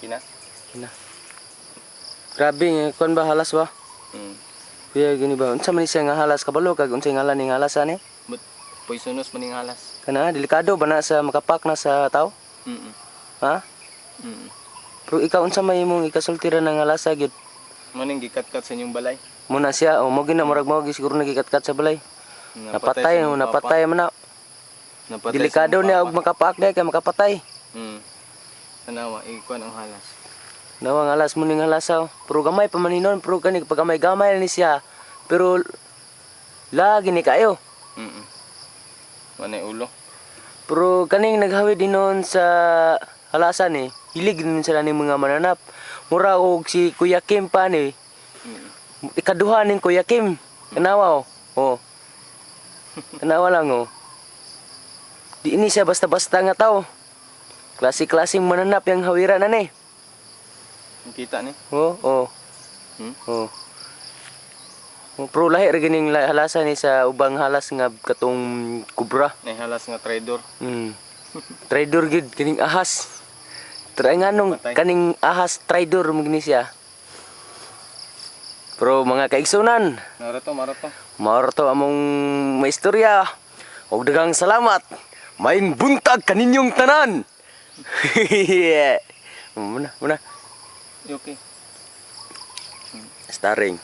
Kina? Kina. Grabe nga kon ba halas ba? Kuya gini ba? Unsa man siya nga halas kabalo kag unsay ngalan ning halas ani? But poisonous maning halas. Kana delikado ba na sa makapak na sa tao? Ha? Pero ikaw unsa may imong ikasultiran ng halasa gyud? Maning gikat-kat sa inyong balay. Muna siya o mo gina murag mo siguro nagikat-kat sa balay. Napatay man na. Delikado niya og makapak day kay makapatay. Tanawa ikuan ang halas. Nawang halas mo ning halasaw. Pero gamay pa man hinon, pero kani pag gamay ni siya. Pero lagi ni kayo. Manay ulo. Pero kaning naghawi dinon sa halasan ni, hilig din sila ning mga mananap. Mura og si Kuya Kim pa ni. Ikaduha ning Kuya Kim. Kanawa oh. Kanawa lang oh. Di ini siya basta-basta nga tao. Klase-klaseng mananap yang hawiran ani. Kita ni. Oh. Pero lahi ra gining halasa ni sa ubang halas nga katong kubra. May halas nga trader. Trader gid kining ahas. Try nganong kaning ahas trader mo gini siya. Pero mga kaigsunan, marato among maistorya. Og daghang salamat. Maing buntag kaninyong tanan. Muna. Okay. Starring